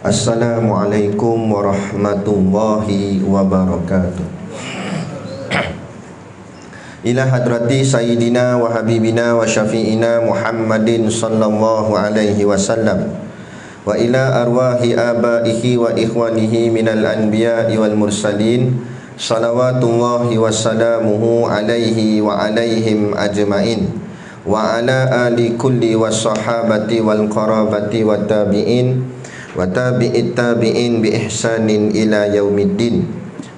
Assalamualaikum warahmatullahi wabarakatuh. Ila hadrati Sayyidina wa Habibina wa Syafi'ina Muhammadin sallallahu alaihi wasallam, wa ila arwahi abaihi wa ikhwanihi minal anbiya'i wal mursalin, salawatullahi wassalamuhu alaihi wa alaihim ajma'in, wa ala ali kulli wassahabati wal qarabati wa tabi'in wa tabi'it tabi'in bi ihsanin ila yaumiddin,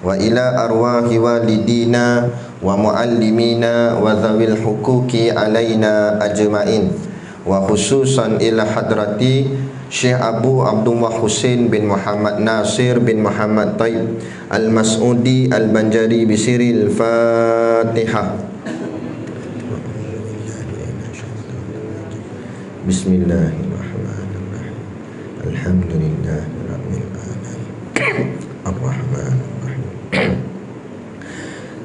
wa ila arwahi walidina wa muallimina wa dhawil hukuki alaina ajma'in, wa khususan ila hadrati Syekh Abu Abdullah Husain bin Muhammad Nasir bin Muhammad Taib Al-Mas'udi Al-Banjari bisiril Fatihah. Bismillahirrahmanirrahim. Alhamdulillahirabbil alamin. Ar-Rahmanir-Rahim.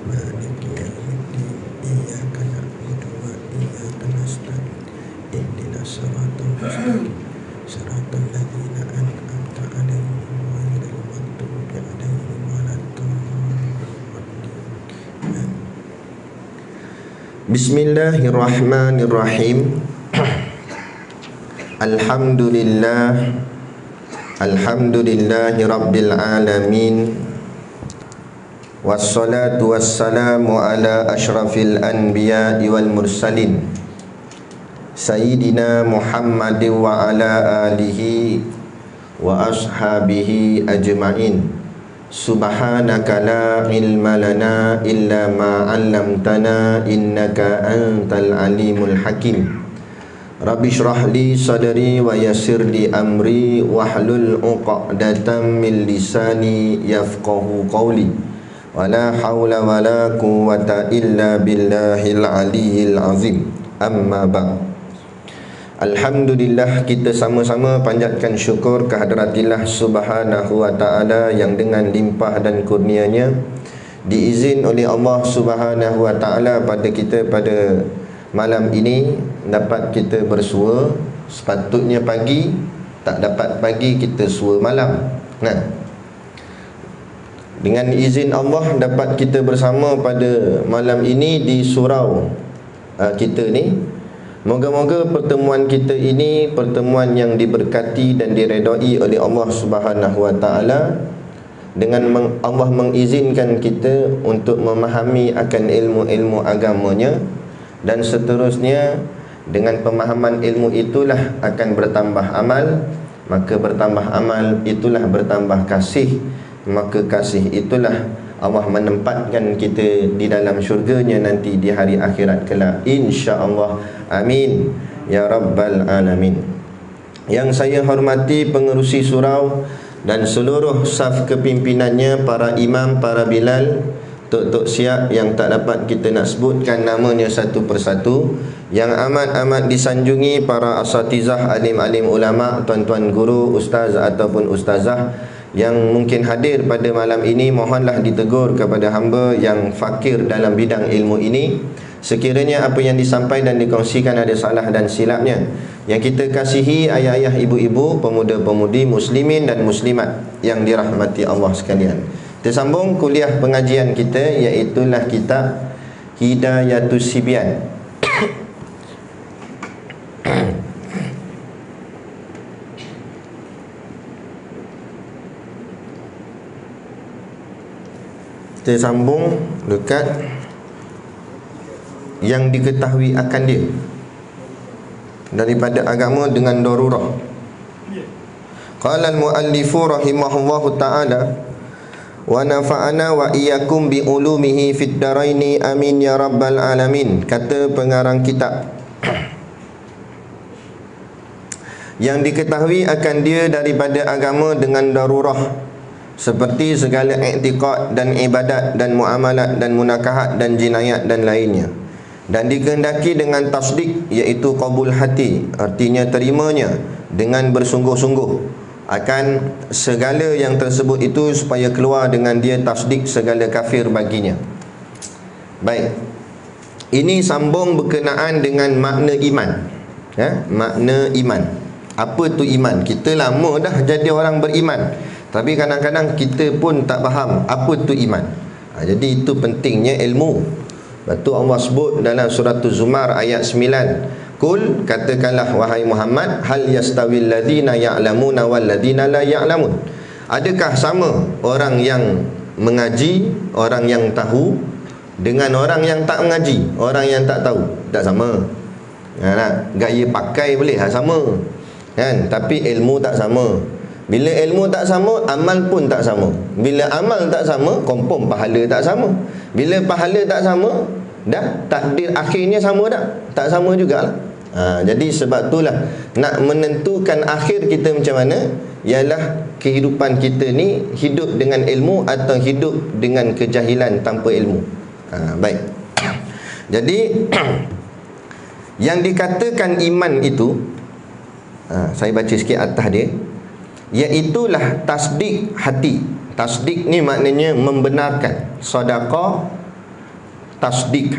Maliki yaumiddin. Iyyaka na'budu wa iyyaka nasta'in. Ihdinas siratal mustaqim. Siratal ladzina an'amta 'alaihim ghairil maghdubi 'alaihim waladdallin. Bismillahirrahmanirrahim. Alhamdulillahi rabbil alamin. Wassalatu wassalamu ala ashrafil anbiya'i wal mursalin, Sayyidina Muhammadin wa ala alihi wa ashabihi ajma'in. Subhanaka la ilma lana illa ma 'allamtana innaka antal alimul hakim. Rabbi shrah li sadri wa yassir li amri wahlul 'uqdatam min lisani yafqahu qawli. Wala haula wala quwwata illa billahil aliyyil azim. Amma ba'd. Alhamdulillah, kita sama-sama panjatkan syukur kehadaratillah subhanahu wa ta'ala yang dengan limpah dan kurnianya diizin oleh Allah subhanahu wa ta'ala pada kita pada malam ini dapat kita bersua. Sepatutnya pagi, tak dapat pagi, kita sua malam. Dengan izin Allah dapat kita bersama pada malam ini di surau kita ni. Moga-moga pertemuan kita ini pertemuan yang diberkati dan diredai oleh Allah Subhanahu wa taala, dengan Allah mengizinkan kita untuk memahami akan ilmu-ilmu agamanya, dan seterusnya dengan pemahaman ilmu itulah akan bertambah amal, maka bertambah amal itulah bertambah kasih, maka kasih itulah Allah menempatkan kita di dalam syurganya nanti di hari akhirat kelak, insya-Allah. Amin ya rabbal alamin. Yang saya hormati pengerusi surau dan seluruh saf kepimpinannya, para imam, para bilal, tok-tok siap yang tak dapat kita nak sebutkan namanya satu persatu, yang amat-amat disanjungi para asatizah, alim-alim ulama, tuan-tuan guru, ustaz ataupun ustazah yang mungkin hadir pada malam ini. Mohonlah ditegur kepada hamba yang fakir dalam bidang ilmu ini. Sekiranya apa yang disampaikan dan dikongsikan ada salah dan silapnya, yang kita kasihi ayah-ayah, ibu-ibu, pemuda-pemudi, muslimin dan muslimat yang dirahmati Allah sekalian. Kita sambung kuliah pengajian kita, iaitulah kitab Hidayatus Sibyan. Kita sambung dekat yang diketahui akan dia daripada agama dengan darurah. Qala al-muallifu rahimahullahu ta'ala, wa nafa'ana wa iyyakum bi ulumihi fid daraini amin ya rabbal alamin. Kata pengarang kitab, yang diketahui akan dia daripada agama dengan darurah, seperti segala i'tiqad dan ibadat dan muamalat dan munakahat dan jinayat dan lainnya, dan dikehendaki dengan tasdik, iaitu qabul hati, artinya terimanya dengan bersungguh-sungguh akan segala yang tersebut itu, supaya keluar dengan dia tasdik segala kafir baginya. Baik, ini sambung berkenaan dengan makna iman, makna iman. Apa tu iman? Kita lama dah jadi orang beriman, tapi kadang-kadang kita pun tak faham apa tu iman. Jadi itu pentingnya ilmu. Lepas tu Allah sebut dalam surah Az-Zumar ayat 9, Kul, katakanlah wahai Muhammad, hal yastawil ladina ya'lamuna wal ladina la ya'lamun. Adakah sama orang yang mengaji, orang yang tahu, dengan orang yang tak mengaji, orang yang tak tahu? Tak sama. Gaya pakai boleh sama, kan? Tapi ilmu tak sama. Bila ilmu tak sama, amal pun tak sama. Bila amal tak sama, confirm pahala tak sama. Bila pahala tak sama, dah takdir akhirnya sama tak? Tak sama jugalah. Jadi sebab itulah nak menentukan akhir kita macam mana, ialah kehidupan kita ni hidup dengan ilmu atau hidup dengan kejahilan tanpa ilmu. Baik. Jadi yang dikatakan iman itu, saya baca sikit atas dia, iaitulah tasdik hati. Tasdik ni maknanya membenarkan. Sadaqah, tasdik.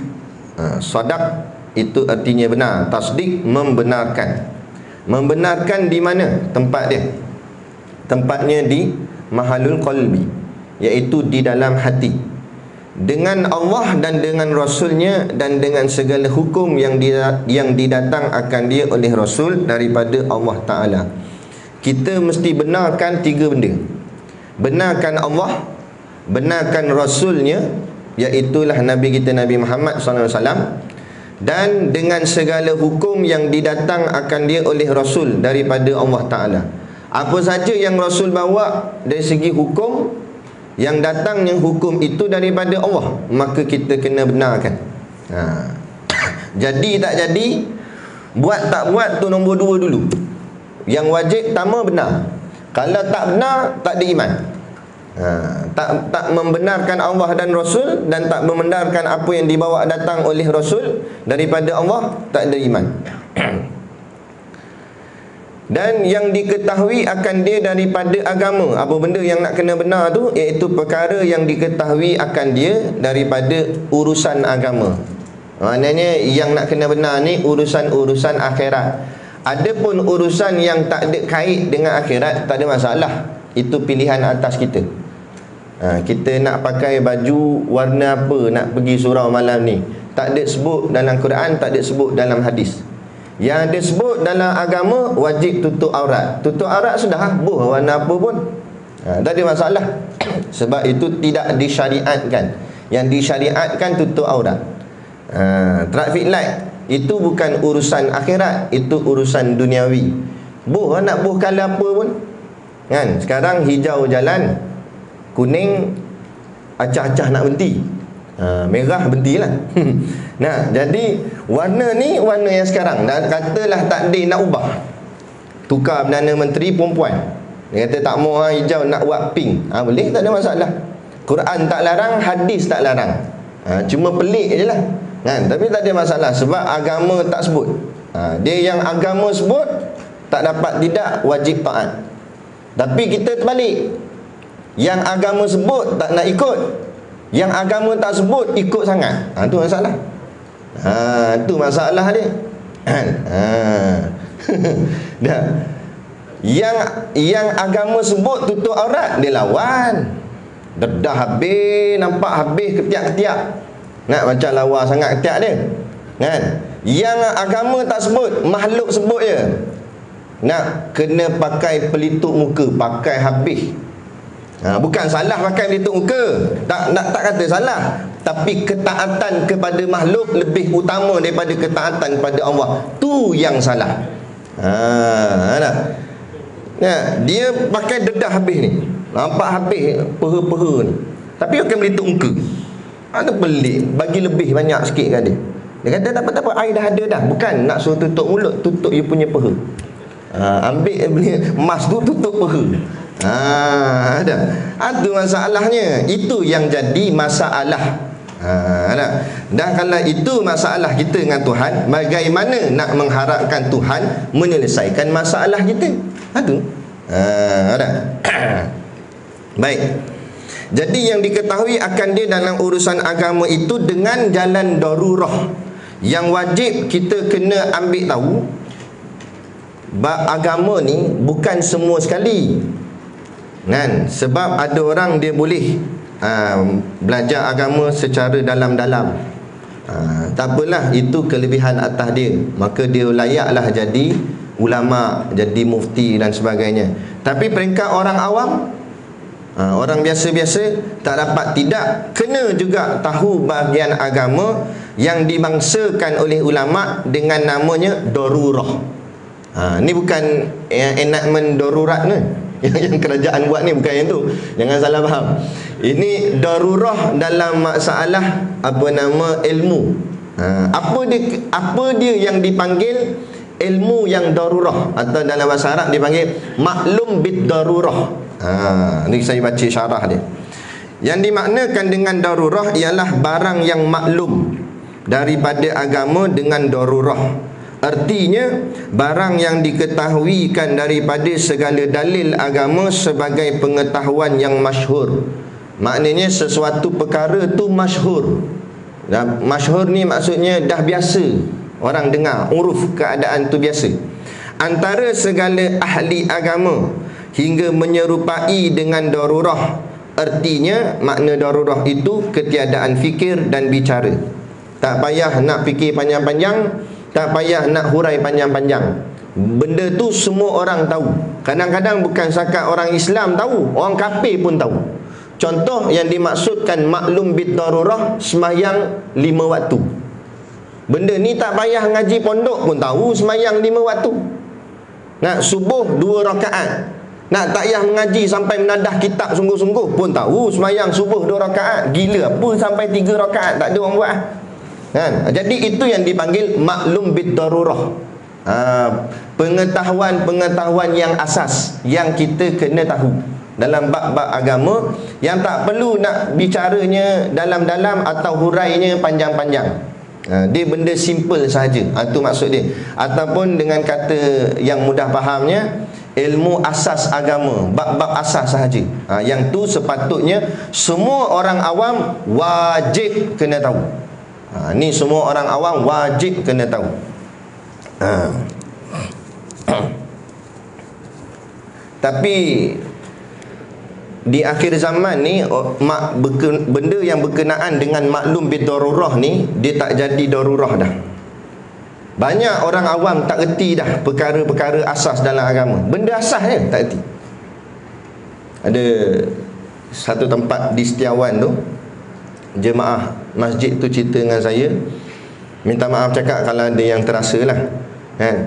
Sadaq itu artinya benar. Tasdik membenarkan. Membenarkan di mana tempat dia? Tempatnya di mahalul qalbi, iaitu di dalam hati, dengan Allah dan dengan Rasulnya, dan dengan segala hukum yang didatang akan dia oleh Rasul daripada Allah Ta'ala. Kita mesti benarkan 3 benda. Benarkan Allah, benarkan Rasulnya, iaitulah Nabi kita Nabi Muhammad SAW, dan dengan segala hukum yang didatang akan dia oleh Rasul daripada Allah Ta'ala. Apa saja yang Rasul bawa dari segi hukum, yang datangnya hukum itu daripada Allah, maka kita kena benarkan. Jadi tak jadi, buat tak buat tu nombor 2 dulu. Yang wajib pertama benar. Kalau tak benar, tak ada iman. Tak membenarkan Allah dan Rasul, dan tak membenarkan apa yang dibawa datang oleh Rasul daripada Allah, tak ada iman. Dan yang diketahui akan dia daripada agama, apa benda yang nak kena benar tu, iaitu perkara yang diketahui akan dia daripada urusan agama. Maknanya yang nak kena benar ni urusan-urusan akhirat. Adapun urusan yang tak ada kait dengan akhirat, tak ada masalah. Itu pilihan atas kita. Kita nak pakai baju warna apa, nak pergi surau malam ni, tak ada sebut dalam Quran, tak ada sebut dalam hadis. Yang ada sebut dalam agama, wajib tutup aurat. Tutup aurat sudah, buh warna apa pun, tak ada masalah. Sebab itu tidak disyariatkan. Yang disyariatkan tutup aurat. Traffic light itu bukan urusan akhirat, itu urusan duniawi. Buh nak buh colour apa pun, kan? Sekarang hijau jalan, kuning acah-acah nak berhenti, merah berhentilah. Nah, jadi warna ni warna yang sekarang. Dan katalah takdir nak ubah, tukar Perdana Menteri perempuan, dia kata tak mau hijau, nak buat pink, boleh, tak ada masalah. Quran tak larang, hadis tak larang, cuma pelik je lah, kan? Tapi tak ada masalah, sebab agama tak sebut. Dia yang agama sebut, tak dapat tidak, wajib taat. Tapi kita terbalik, yang agama sebut tak nak ikut, yang agama tak sebut ikut sangat. Itu masalah. Itu masalah dia. Dah. Yang agama sebut tutup aurat, dia lawan. Dedah habis, nampak habis ketiak-ketiak. Nak macam lawa sangat ketiak dia, kan? Yang agama tak sebut, makhluk sebut je, nak kena pakai pelitup muka, pakai habis. Bukan salah pakai pelitup muka, tak kata salah, tapi ketaatan kepada makhluk lebih utama daripada ketaatan kepada Allah. Tu yang salah. Dia pakai dedah habis ni, nampak habis peha-peha ni, tapi pakai pelitup muka. Ada pelik, bagi lebih banyak sikit kat dia. Dia kata tak apa-apa, air dah ada dah. Bukan nak suruh tutup mulut, tutup dia punya peha. Ambil emas tu, tutup peha. Ada. Itu masalahnya. Itu yang jadi masalah. Dan kalau itu masalah kita dengan Tuhan, bagaimana nak mengharapkan Tuhan menyelesaikan masalah kita? Itu. Ada. Baik. Jadi yang diketahui akan dia dalam urusan agama itu dengan jalan darurah. Yang wajib kita kena ambil tahu, bab agama ni bukan semua sekali kan. Sebab ada orang dia boleh belajar agama secara dalam-dalam, tak apalah, itu kelebihan atas dia, maka dia layaklah jadi ulama, jadi mufti dan sebagainya. Tapi peringkat orang awam, orang biasa-biasa tak dapat, tidak kena juga tahu bahagian agama yang dibangsakan oleh ulama dengan namanya darurah. Ni bukan enactment darurat ni yang kerajaan buat ni, bukan yang tu, jangan salah faham. Ini darurah dalam masalah ilmu. Apa dia yang dipanggil ilmu yang darurah, atau dalam bahasa Arab dipanggil maklum bid darurah. Ni saya baca syarah dia. Yang dimaknakan dengan darurah ialah barang yang maklum daripada agama dengan darurah. Artinya barang yang diketahuikan daripada segala dalil agama sebagai pengetahuan yang masyhur. Maknanya sesuatu perkara tu masyhur. Masyhur ni maksudnya dah biasa orang dengar, uruf keadaan tu biasa. Antara segala ahli agama hingga menyerupai dengan darurah. Artinya makna darurah itu ketiadaan fikir dan bicara. Tak payah nak fikir panjang-panjang, tak payah nak hurai panjang-panjang. Benda tu semua orang tahu. Kadang-kadang bukan sakat orang Islam tahu, orang kafir pun tahu. Contoh yang dimaksudkan maklum bid darurah, sembahyang 5 waktu. Benda ni tak payah ngaji pondok pun tahu sembahyang 5 waktu. Nak subuh 2 rakaat. Nak tak payah mengaji sampai menadah kitab sungguh-sungguh pun tahu sembahyang subuh 2 rakaat. Gila apa sampai 3 rakaat, tak ada orang buat kan? Jadi itu yang dipanggil maklum bid darurah. Pengetahuan-pengetahuan yang asas yang kita kena tahu dalam bab-bab agama, yang tak perlu nak bicaranya dalam-dalam atau hurainya panjang-panjang. Dia benda simple sahaja. Itu maksud dia. Ataupun dengan kata yang mudah fahamnya, ilmu asas agama, bab-bab asas sahaja. Yang tu sepatutnya semua orang awam wajib kena tahu. Ni semua orang awam wajib kena tahu. Tapi di akhir zaman ni, benda yang berkenaan dengan maklum bid darurah ni, dia tak jadi darurah dah. Banyak orang awam tak erti dah perkara-perkara asas dalam agama. Benda asas je tak erti. Ada satu tempat di Setiawan tu, jemaah masjid tu cerita dengan saya, minta maaf cakap kalau ada yang terasa lah kan?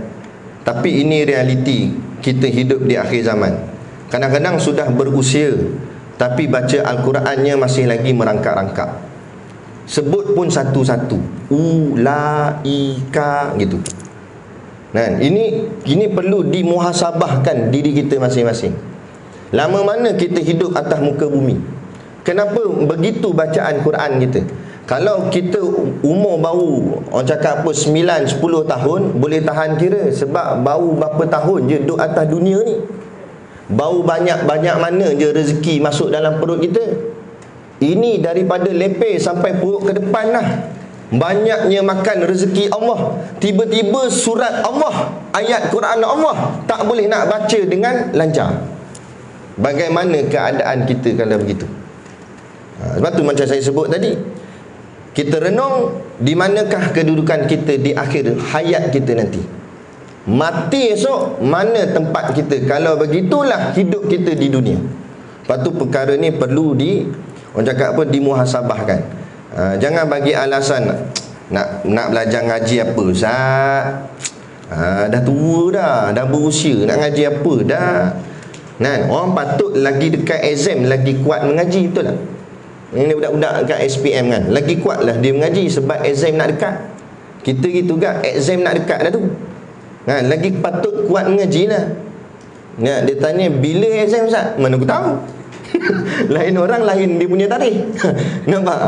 Tapi ini realiti kita hidup di akhir zaman. Kadang-kadang sudah berusia tapi baca Al-Qurannya masih lagi merangkak-rangkak, sebut pun satu-satu, ulaika gitu kan? Ini perlu dimuhasabahkan diri kita masing-masing. Lama mana kita hidup atas muka bumi? Kenapa begitu bacaan Quran kita? Kalau kita umur baru, orang cakap apa, 9-10 tahun, boleh tahan kira. Sebab baru berapa tahun je duduk atas dunia ni, baru banyak mana je rezeki masuk dalam perut kita. Ini daripada leper sampai perut ke depan lah. Banyaknya makan rezeki Allah. Tiba-tiba surat Allah, ayat Quran Allah tak boleh nak baca dengan lancar. Bagaimana keadaan kita kalau begitu? Sebab tu macam saya sebut tadi, kita renung di manakah kedudukan kita di akhir hayat kita nanti. Mati esok, mana tempat kita? Kalau begitulah hidup kita di dunia. Lepas tu perkara ni perlu orang cakap apa, dimuhasabahkan. Jangan bagi alasan nak belajar ngaji apa, Ustaz. Dah tua dah berusia, nak ngaji apa dah. Orang patut lagi dekat exam lagi kuat mengaji, betul tak? Ini budak-budak dekat SPM kan, lagi kuat lah dia mengaji sebab exam nak dekat. Kita gitu kan, exam nak dekat dah tu kan, lagi patut kuat mengaji lah. Dia tanya, bila exam Ustaz? Mana aku tahu? Lain orang lain dia punya tarikh. Nampak?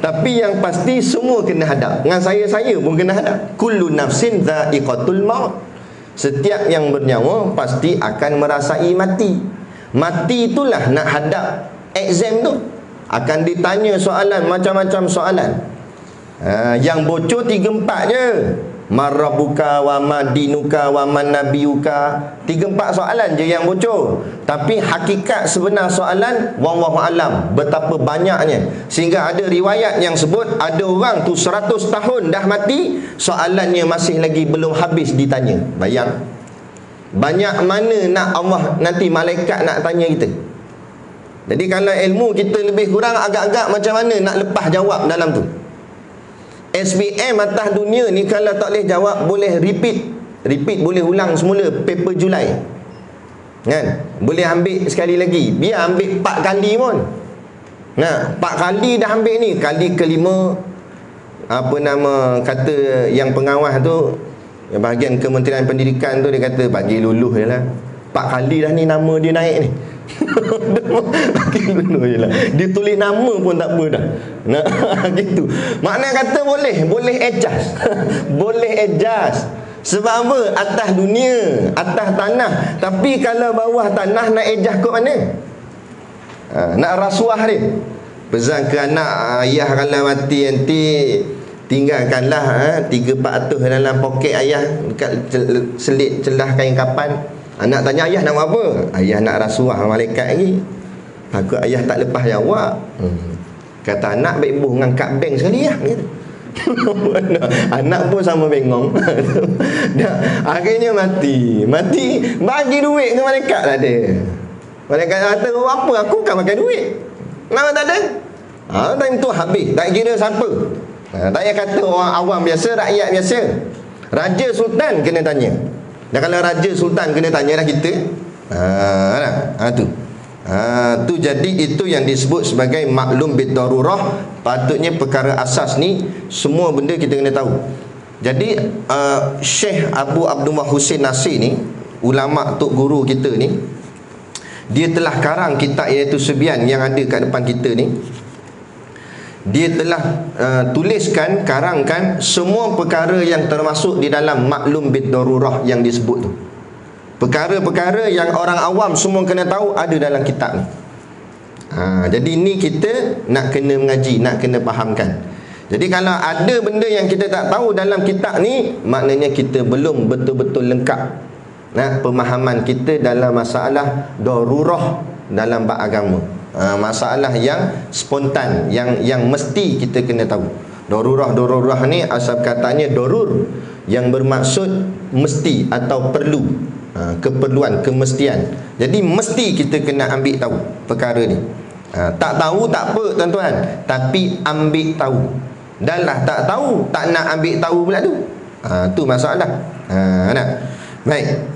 Tapi yang pasti semua kena hadap. Dengan saya pun kena hadap. Kullu nafsin dha'iqatul maut. Setiap yang bernyawa pasti akan merasai mati. Mati itulah nak hadap exam tu. Akan ditanya soalan, macam-macam soalan. Yang bocor 3-4 je. Marabuka wa madinuka wa man nabiyuka. 3-4 soalan je yang bocor. Tapi hakikat sebenar soalan wallahu alam betapa banyaknya, sehingga ada riwayat yang sebut ada orang tu 100 tahun dah mati, soalannya masih lagi belum habis ditanya. Bayang banyak mana nak Allah nanti malaikat nak tanya kita. Jadi kalau ilmu kita lebih kurang agak-agak macam mana nak lepas jawab dalam tu. SBM atas dunia ni kalau tak boleh jawab, boleh repeat boleh ulang semula paper Julai, kan? Boleh ambil sekali lagi, biar ambil 4 kali pun. Nah, 4 kali dah ambil ni, kali kelima apa nama kata yang pengawas tu, yang bahagian Kementerian Pendidikan tu, dia kata bagi luluh je lah. 4 kali dah ni nama dia naik ni. Bagi luluh je lah. Dia tulis nama pun tak apa dah. Nah, gitu. Makna kata boleh adjust. Boleh adjust. Sebab apa? Atas dunia, atas tanah. Tapi kalau bawah tanah nak adjust kot mana? Nak rasuah dia. Pesan ke anak, ayah kalau mati nanti tinggalkanlah 300-400 dalam poket ayah, dekat selit celah kain kapan. Anak tanya, ayah nak buat apa? Ayah nak rasuah malaikat lagi. Takut ayah tak lepas jawab. Kata anak, baik ibu ngangkat bank sekali lah gitu. Anak pun sama bengong. Akhirnya mati bagi duit ke malaikat tak ada. Malaikat kata, apa aku kan pakai duit, nama tak ada. Time tu habis, tak kira siapa. Tak payah kata orang awam biasa, rakyat biasa. Raja Sultan kena tanya. Dan kalau Raja Sultan kena tanya dah kita, tu jadi itu yang disebut sebagai maklum bid-darurah. Patutnya perkara asas ni semua benda kita kena tahu. Jadi Syekh Abu Abdullah Husin Nasir ni, ulama tok guru kita ni, dia telah karang kitab iaitu Subian yang ada kat depan kita ni. Dia telah tuliskan, karangkan semua perkara yang termasuk di dalam maklum bid-darurah yang disebut tu. Perkara-perkara yang orang awam semua kena tahu ada dalam kitab ni. Jadi ni kita nak kena mengaji, nak kena fahamkan. Jadi kalau ada benda yang kita tak tahu dalam kitab ni, maknanya kita belum betul-betul lengkap pemahaman kita dalam masalah darurah dalam bab agama. Masalah yang spontan, yang mesti kita kena tahu. Darurah ni asal katanya darur, yang bermaksud mesti atau perlu, keperluan, kemestian. Jadi mesti kita kena ambil tahu perkara ni. Tak tahu tak apa tuan-tuan, tapi ambil tahu. Dan lah tak tahu, tak nak ambil tahu pula tu. Tu masalah. Baik.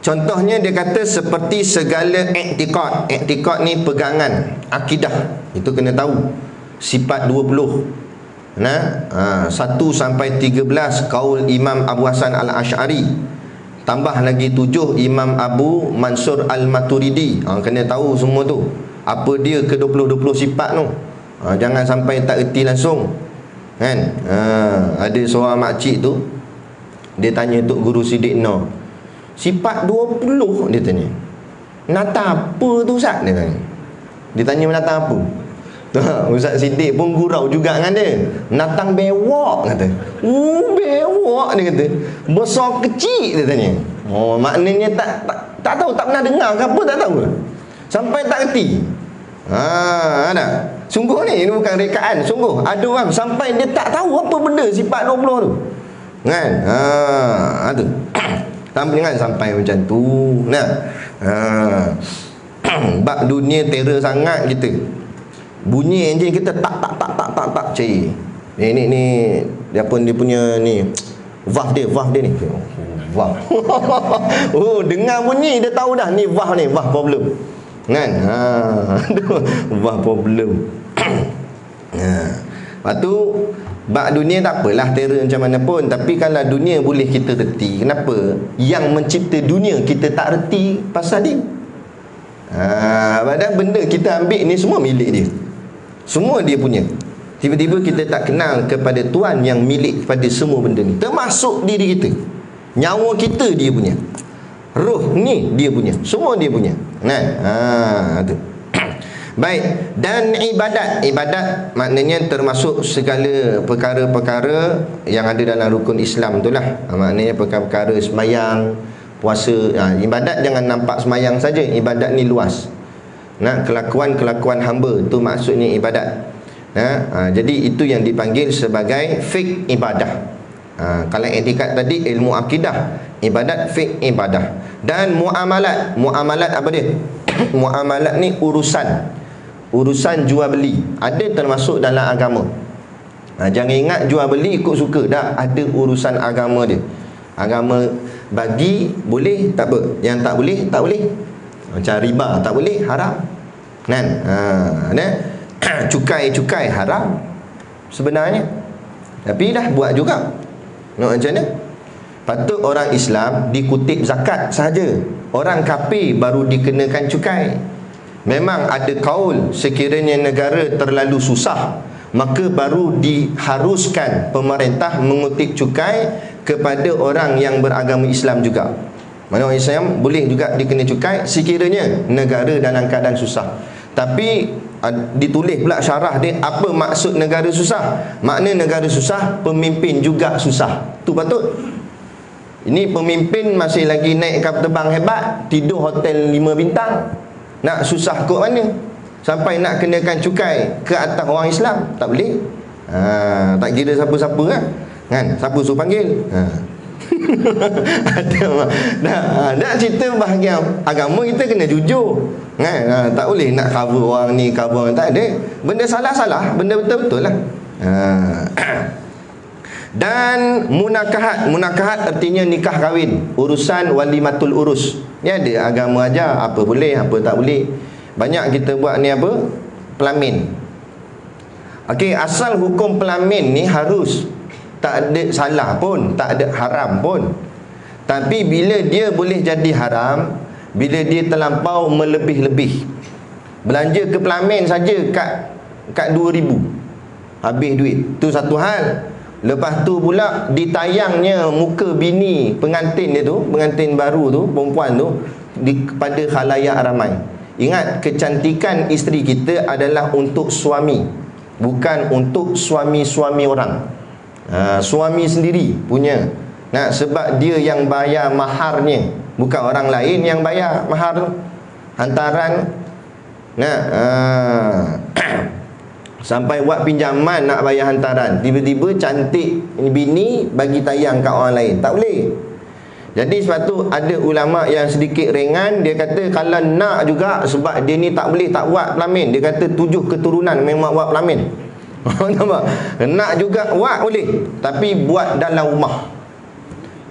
Contohnya dia kata seperti segala i'tiqad. I'tiqad ni pegangan, akidah. Itu kena tahu. Sifat 20. 1 sampai 13 kaul Imam Abu Hasan Al-Asy'ari. Tambah lagi 7 Imam Abu Mansur Al-Maturidi. Kena tahu semua tu. Apa dia ke 20 sifat tu. Jangan sampai tak erti langsung. Kan? Ada seorang makcik tu, dia tanya Tok Guru Siddiq Noh, sifat 20 dia tanya, nata apa tu Ustaz? Dia tanya menatang apa. Ustaz Siddiq pun gurau juga dengan dia. Natang bewok kata. Bewok dia kata. Besar kecil dia tanya. Maknanya tak tahu, tak pernah dengar ke apa, tak tahu. Sampai tak erti. Ada. Sungguh ni bukan rekaan, sungguh ada orang sampai dia tak tahu apa benda sifat 20 tu. Kan? Tu. Jangan sampai macam tu. Bab dunia terror sangat kita. Bunyi enjin kita tak cari. Ni dia pun dia punya ni valve dia ni. Valve. Dengar bunyi dia tahu dah ni valve problem. Kan? Valve problem. Lepas tu bab dunia tak apalah terror macam mana pun, tapi kalau dunia boleh kita reti, kenapa yang mencipta dunia kita tak reti pasal dia? Padahal benda kita ambil ni semua milik dia, semua dia punya. Tiba-tiba kita tak kenal kepada Tuhan yang milik kepada semua benda ni, termasuk diri kita. Nyawa kita dia punya, roh ni dia punya, semua dia punya. Kan? Tu. Baik, dan ibadat maknanya termasuk segala perkara-perkara yang ada dalam rukun Islam itulah. Maknanya perkara-perkara semayang, puasa. Ibadat jangan nampak semayang saja. Ibadat ni luas. Kelakuan-kelakuan hamba tu maksudnya ibadat. Jadi itu yang dipanggil sebagai fiqh ibadah. Kalau etikad tadi ilmu akidah, ibadat fiqh ibadah. Dan muamalat apa dia? Muamalat ni urusan jual beli, ada termasuk dalam agama. Jangan ingat jual beli ikut suka, dah ada urusan agama dia. Agama bagi boleh tak apa, yang tak boleh tak boleh. Macam riba tak boleh, haram kan. Cukai haram sebenarnya, tapi dah buat juga. Nak macam mana? Patut orang Islam dikutip zakat sahaja, orang kafir baru dikenakan cukai. Memang ada kaul sekiranya negara terlalu susah, maka baru diharuskan pemerintah mengutip cukai kepada orang yang beragama Islam juga. Mana orang Islam boleh juga dikena cukai sekiranya negara dalam keadaan susah. Tapi ditulis pula syarah dia, apa maksud negara susah? Makna negara susah, pemimpin juga susah. Tu patut. Ini pemimpin masih lagi naik kapal terbang hebat, tidur hotel 5 bintang. Nak susah kot mana? Sampai nak kenakan cukai ke atas orang Islam, tak boleh. Tak kira siapa-siapa kan? Siapa suruh panggil? Nak cerita bahagian agama, kita kena jujur kan? Tak boleh nak cover orang ni, cover orang, tak ada. Benda salah-salah, benda betul-betul lah. Dan munakahat artinya nikah kahwin, urusan walimatul urus. Ni ada agama ajar apa boleh, apa tak boleh. Banyak kita buat ni apa? Pelamin. Okey, asal hukum pelamin ni harus, tak ada salah pun, tak ada haram pun. Tapi bila dia boleh jadi haram, bila dia terlampau melebih-lebih. Belanja ke pelamin saja kat 2,000, habis duit. Tu satu hal. Lepas tu pula ditayangnya muka bini pengantin dia tu, pengantin baru tu, perempuan tu, kepada khalayak ramai. Ingat, kecantikan isteri kita adalah untuk suami, bukan untuk suami-suami orang. Suami sendiri punya. Sebab dia yang bayar maharnya, bukan orang lain yang bayar mahar tu. Hantaran. Sampai buat pinjaman nak bayar hantaran, tiba-tiba cantik bini bagi tayang kat orang lain, tak boleh. Jadi sebab tu ada ulama yang sedikit ringan, dia kata kalau nak juga, sebab dia ni tak boleh tak buat pelamin. Dia kata 7 keturunan memang buat pelamin. Nampak? Nak juga buat boleh, tapi buat dalam rumah.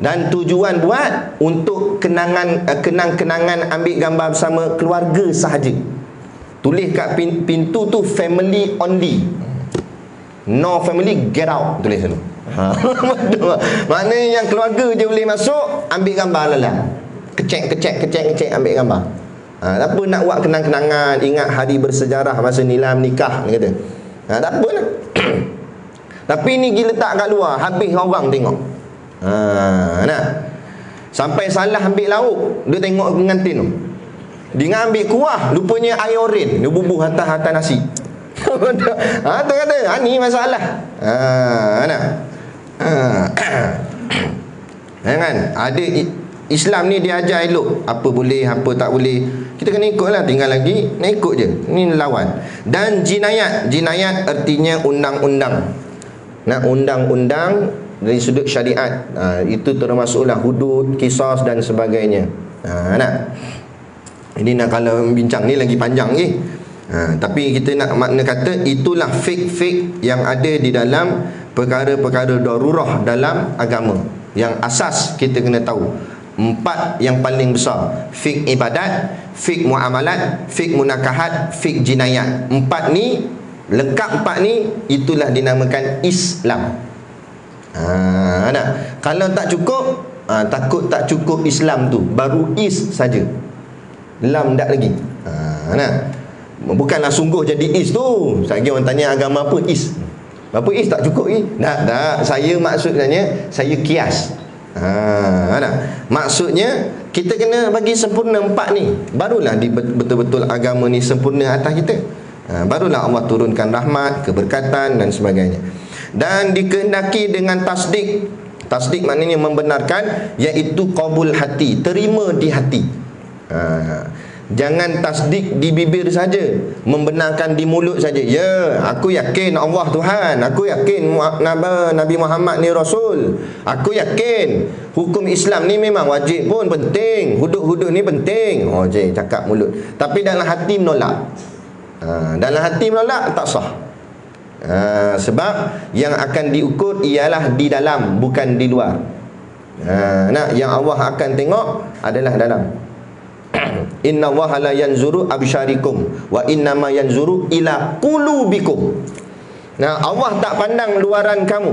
Dan tujuan buat untuk kenang-kenangan ambil gambar bersama keluarga sahaja. Tulis kat pintu tu family only, no family get out, tulis dulu. Maknanya yang keluarga je boleh masuk, ambil gambar lala. Kecek ambil gambar. Tak apa nak buat kenang-kenangan, ingat hari bersejarah masa nilam nikah, dia kata. Tak apa lah. Tapi ni gila tak kat luar, habis orang tengok. Sampai salah ambil lauk, dia tengok pengantin tu. Dia ambil kuah, rupanya air oren, dia bubuh atas nasi. Tu kata, ni masalah. Kan? Ada Islam ni dia ajar elok, apa boleh, apa tak boleh. Kita kena ikut lah, tinggal lagi nak ikut je. Ni lawan. Dan jinayat artinya undang-undang. Undang-undang dari sudut syariat. Itu termasuklah hudud, qisas dan sebagainya. Ini nak kalau bincang ni lagi panjang ni. Tapi kita nak makna kata itulah fiqh yang ada di dalam perkara-perkara darurah dalam agama. Yang asas kita kena tahu 4 yang paling besar: fiqh ibadat, fiqh muamalat, fiqh munakahat, fiqh jinayat. 4 ni lengkap, 4 ni itulah dinamakan Islam. Kalau tak cukup, takut tak cukup Islam tu, baru is saja, lam tak lagi. Bukanlah sungguh jadi is tu. Lagi orang tanya agama apa is. Berapa is tak cukup ni? Tak. Saya maksudnya saya kias. Maksudnya kita kena bagi sempurna 4 ni, barulah betul-betul agama ni sempurna atas kita. Barulah Allah turunkan rahmat, keberkatan dan sebagainya. Dan dikehendaki dengan tasdik. Tasdik maknanya membenarkan, iaitu qabul hati, terima di hati. Jangan tasdik di bibir saja, membenarkan di mulut saja. Ya, aku yakin Allah Tuhan, aku yakin Nabi Muhammad ni Rasul, aku yakin hukum Islam ni memang wajib pun penting, hudud-hudud ni penting. Oh je, cakap mulut, tapi dalam hati menolak. Dalam hati menolak, tak sah. Sebab yang akan diukur ialah di dalam, bukan di luar. Yang Allah akan tengok adalah dalam. Inna Allaha la yanzuru absyarikum wa innama yanzuru ila qulubikum. Allah tak pandang luaran kamu,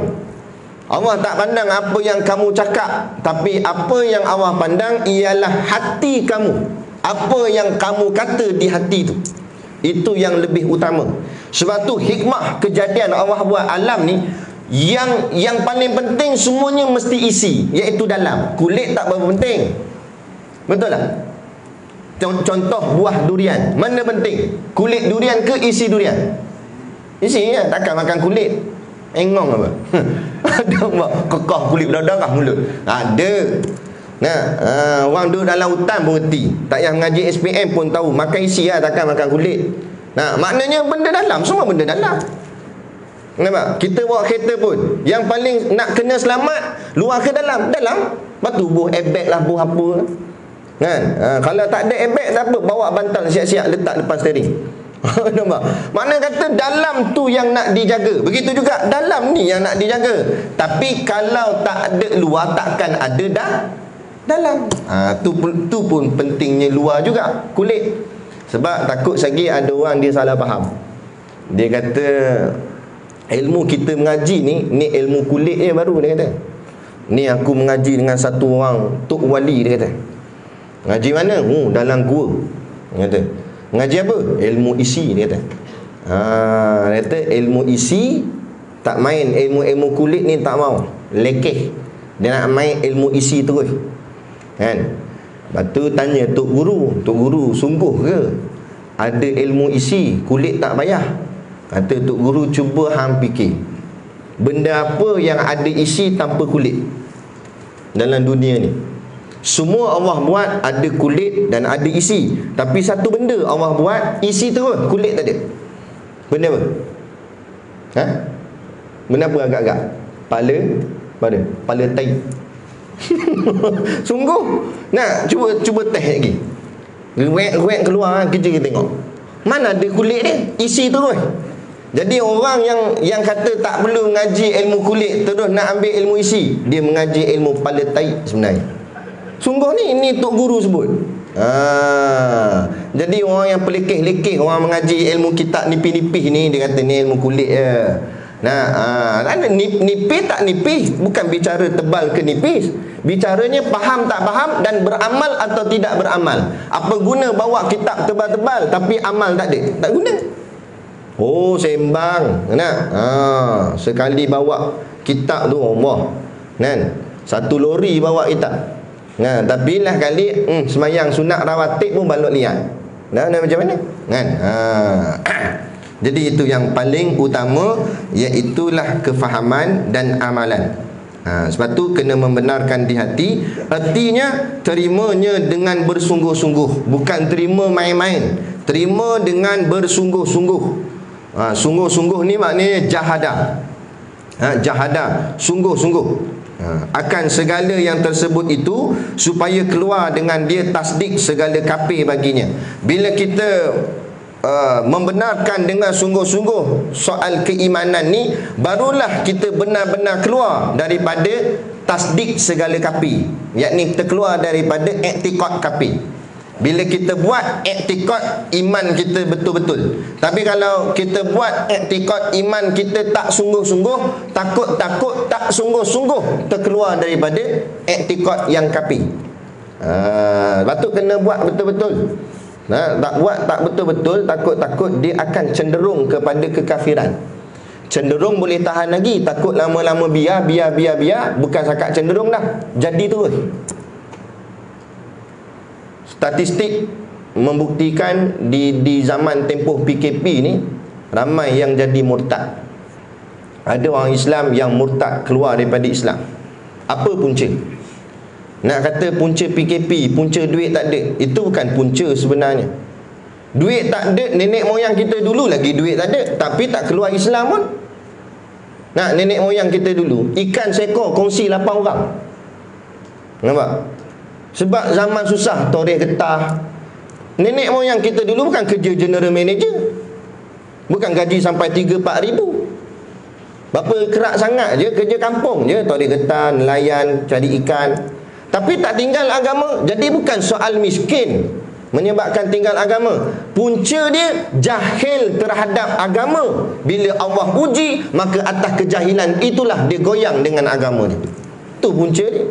Allah tak pandang apa yang kamu cakap, tapi apa yang Allah pandang ialah hati kamu. Apa yang kamu kata di hati tu, itu yang lebih utama. Sebab tu hikmah kejadian Allah buat alam ni, yang paling penting semuanya mesti isi, iaitu dalam. Kulit tak berapa penting, betul tak? Contoh buah durian, mana penting? Kulit durian ke isi durian? Isi ya, takkan makan kulit. Engong apa? Ada kekah kulit berdarah mulut. Ada. Orang duduk dalam hutan pun reti. Tak payah mengaji SPM pun tahu, makan isi lah, takkan makan kulit. Maknanya benda dalam, semua benda dalam. Nampak? Kita bawa kereta pun, yang paling nak kena selamat, luar ke dalam? Dalam. Lepas tu buh airbag lah, buh apa lah. Kalau tak ada airbag tak apa, bawa bantal siap-siap letak depan steering. Nampak? Makna kata dalam tu yang nak dijaga. Begitu juga dalam ni yang nak dijaga. Tapi kalau tak ada luar, takkan ada dalam. Tu pun pentingnya luar juga, kulit. Sebab takut lagi ada orang dia salah faham. Dia kata ilmu kita mengaji ni ilmu kulit je baru, dia kata. Ni aku mengaji dengan satu orang tok wali, dia kata. Ngaji mana? Dalam gua. Dia kata. Ngaji apa? Ilmu isi, dia kata. Dia kata ilmu isi tak main, ilmu kulit ni tak mau, lekeh. Dia nak main ilmu isi terus. Kan? Lepas tu tanya tok guru sungguh ke ada ilmu isi, kulit tak payah? Kata tok guru, cuba hang fikir, benda apa yang ada isi tanpa kulit dalam dunia ni? Semua Allah buat ada kulit dan ada isi, tapi satu benda Allah buat isi terus, kulit tak ada. Benda apa? Benda apa agak-agak? Pala tai. Sungguh. Nah, cuba teh lagi. Ruek keluar kerja kita tengok. Mana ada kulit dia? Isi terus. Jadi orang yang kata tak perlu mengaji ilmu kulit, terus nak ambil ilmu isi, dia mengaji ilmu pala tai sebenarnya. Sungguh ni tok guru sebut. Jadi orang yang pelekeh-lekeh, orang mengaji ilmu kitab nipis-nipis ni, dia kata ni ilmu kulit je. Ada nipis tak nipis, bukan bicara tebal ke nipis. Bicaranya faham tak faham dan beramal atau tidak beramal. Apa guna bawa kitab tebal-tebal tapi amal tak ada? Tak guna. Oh, sembang. Sekali bawa kitab tu Allah, kan? Satu lori bawa kitab. Tapi lah kali semayang sunat rawatib pun balot liat. Macam mana? Kan? Jadi itu yang paling utama, iaitulah kefahaman dan amalan. Sebab tu kena membenarkan di hati. Artinya terimanya dengan bersungguh-sungguh, bukan terima main-main. Terima dengan bersungguh-sungguh. Sungguh-sungguh ni maknanya jahadah. Jahadah, sungguh-sungguh akan segala yang tersebut itu, supaya keluar dengan dia tasdik segala kafir baginya. Bila kita membenarkan dengan sungguh-sungguh soal keimanan ni, barulah kita benar-benar keluar daripada tasdik segala kafir, yakni kita keluar daripada i'tiqad kafir. Bila kita buat i'tiqad iman kita betul-betul. Tapi kalau kita buat i'tiqad iman kita tak sungguh-sungguh, takut-takut tak sungguh-sungguh, terkeluar daripada i'tiqad yang kafir. Patut kena buat betul-betul. Tak buat tak betul-betul, takut-takut dia akan cenderung kepada kekafiran. Cenderung boleh tahan lagi, takut lama-lama biar, bukan cakap cenderung dah, jadi terus. statistik membuktikan di zaman tempoh PKP ni ramai yang jadi murtad. Ada orang Islam yang murtad, keluar daripada Islam. Apa punca? Nak kata punca PKP, punca duit tak ada, itu bukan punca sebenarnya. Duit tak ada, nenek moyang kita dulu lagi duit tak ada, tapi tak keluar Islam pun. Nak nenek moyang kita dulu, ikan seekor kongsi 8 orang. Nampak? Sebab zaman susah, toreh getah. Nenek moyang kita dulu bukan kerja general manager, bukan gaji sampai 3-4 ribu. Berapa kerak sangat je, kerja kampung je, toreh getah, nelayan, cari ikan. Tapi tak tinggal agama. Jadi bukan soal miskin menyebabkan tinggal agama. Punca dia jahil terhadap agama. Bila Allah uji, maka atas kejahilan itulah dia goyang dengan agama dia. Itu punca dia.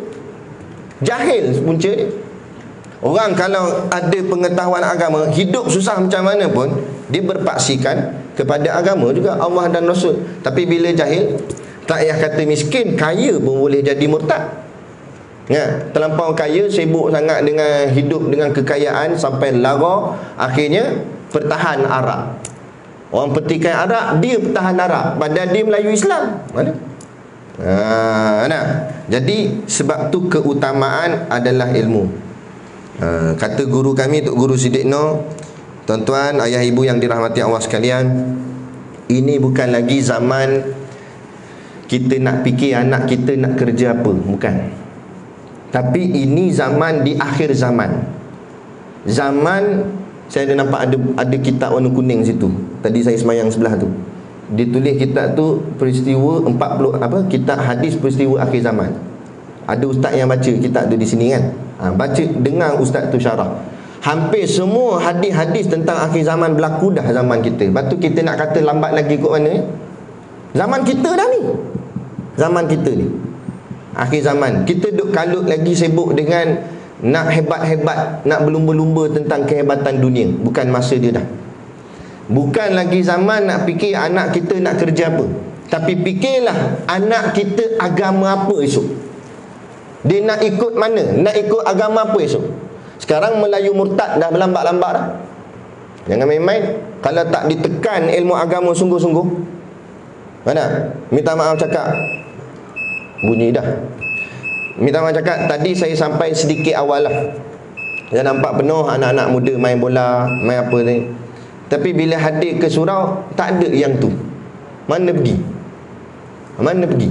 Jahil punca dia. Orang kalau ada pengetahuan agama, hidup susah macam mana pun, dia berpaksikan kepada agama juga, Allah dan Rasul. Tapi bila jahil, tak payah kata miskin, kaya pun boleh jadi murtad. Terlampau kaya, sibuk sangat dengan hidup dengan kekayaan sampai lara, akhirnya pertahan arak. Orang petikai arak, dia pertahan arak, padahal dia Melayu Islam. Mana? Jadi sebab tu keutamaan adalah ilmu. Kata guru kami, Tok Guru Siddiq Noor, tuan-tuan, ayah ibu yang dirahmati Allah sekalian, ini bukan lagi zaman kita nak fikir anak kita nak kerja apa, bukan. Tapi ini zaman di akhir zaman. Zaman, saya ada nampak ada kitab warna kuning situ. Tadi saya semayang sebelah tu. Dia tulis kitab tu peristiwa 40 kitab hadis peristiwa akhir zaman. Ada ustaz yang baca kitab tu di sini kan. Baca, dengar ustaz tu syarah. Hampir semua hadis-hadis tentang akhir zaman berlaku dah zaman kita. Lepas tu kita nak kata lambat lagi kot mana? Zaman kita dah ni. Zaman kita ni. Akhir zaman. Kita duk kalut lagi sibuk dengan nak hebat-hebat, nak berlumba-lumba tentang kehebatan dunia. Bukan masa dia dah. Bukan lagi zaman nak fikir anak kita nak kerja apa, tapi fikirlah anak kita agama apa esok. Dia nak ikut mana? Nak ikut agama apa esok? Sekarang Melayu murtad dah berlambat-lambat dah. Jangan main-main. Kalau tak ditekan ilmu agama sungguh-sungguh, mana? Minta maaf cakap, bunyi dah. Minta maaf cakap, tadi saya sampai sedikit awal lah. Saya nampak penuh anak-anak muda main bola, main apa ni. Tapi bila hadir ke surau, tak ada yang tu. Mana pergi? Mana pergi?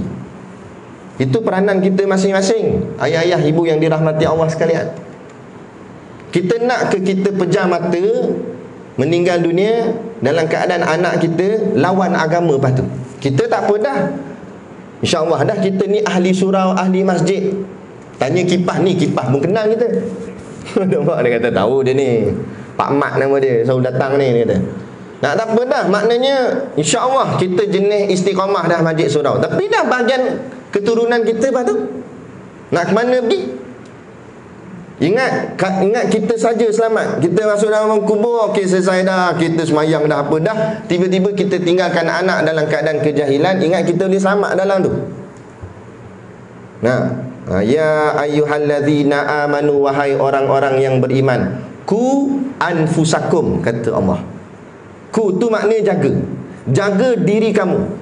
Itu peranan kita masing-masing, ayah-ayah, ibu yang dirahmati Allah sekalian. Kita nak ke kita pejam mata meninggal dunia dalam keadaan anak kita lawan agama lepas tu? Kita tak apa dah, InsyaAllah dah kita ni ahli surau, ahli masjid. Tanya kipas ni, kipas pun kenal kita. Nampak dia kata tahu dia ni Pak Mat nama dia, selalu datang ni, dia kata. Nak tak apa dah, maknanya InsyaAllah kita jenis istiqamah dah masjid surau. Tapi dah bahagian keturunan kita lepas tu nak ke mana pergi? Ingat kita saja selamat. Kita masuk dalam kubur, okey selesai dah, kita semayang dah apa dah, tiba-tiba kita tinggalkan anak dalam keadaan kejahilan. Ingat kita boleh selamat dalam tu. Ya ayyuhallazina amanu, wahai orang-orang yang beriman, ku anfusakum, kata Allah. Ku tu maknanya jaga. Jaga diri kamu.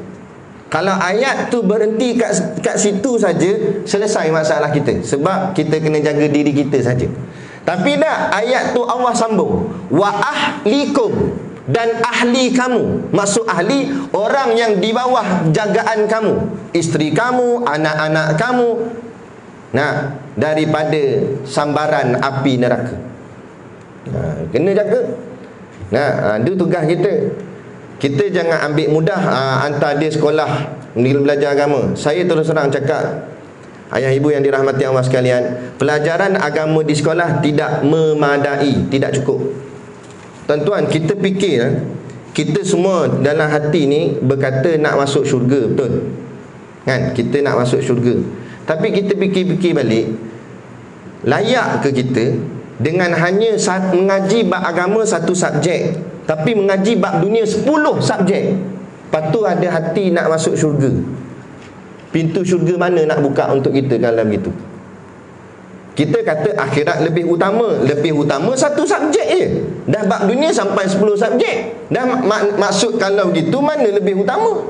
Kalau ayat tu berhenti kat situ saja, selesai masalah kita. Sebab kita kena jaga diri kita saja. Tapi dah, ayat tu Allah sambung, wa ahlikum, dan ahli kamu. Maksud ahli, orang yang di bawah jagaan kamu, isteri kamu, anak-anak kamu, daripada sambaran api neraka. Kena jaga. Itu tugas kita. Kita jangan ambil mudah hantar dia sekolah belajar agama. Saya terus terang cakap, ayah ibu yang dirahmati Allah sekalian, pelajaran agama di sekolah tidak memadai, tidak cukup. Tuan-tuan, kita fikir, kita semua dalam hati ni berkata nak masuk syurga, betul kan? Kita nak masuk syurga. Tapi kita fikir-fikir balik, layak ke kita dengan hanya mengaji bab agama satu subjek, tapi mengaji bab dunia 10 subjek? Lepas tu ada hati nak masuk syurga. Pintu syurga mana nak buka untuk kita kalau begitu? Kita kata akhirat lebih utama. Lebih utama satu subjek je. Dah bab dunia sampai 10 subjek. Dah maksud kalau gitu mana lebih utama?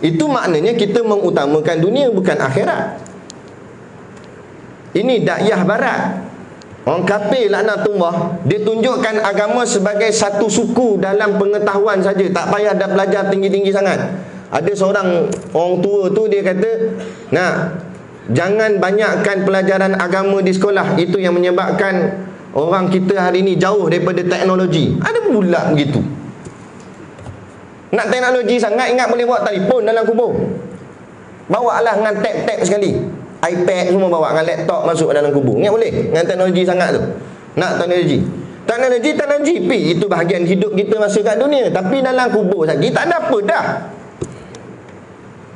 Itu maknanya kita mengutamakan dunia bukan akhirat. Ini dakwah barat. Orang kafir laknatullah, dia tunjukkan agama sebagai satu suku dalam pengetahuan saja, tak payah dah belajar tinggi-tinggi sangat. Ada seorang orang tua tu dia kata, "Nah, jangan banyakkan pelajaran agama di sekolah, itu yang menyebabkan orang kita hari ni jauh daripada teknologi." Ada pula begitu. Nak teknologi sangat, ingat boleh buat telefon dalam kubur. Bawalah dengan tab-tab sekali, iPad semua bawa, dengan laptop masuk dalam kubur. Ingat boleh? Dengan teknologi sangat tu. Nak teknologi. Teknologi pi, itu bahagian hidup kita masa kat dunia. Tapi dalam kubur lagi tak ada apa dah.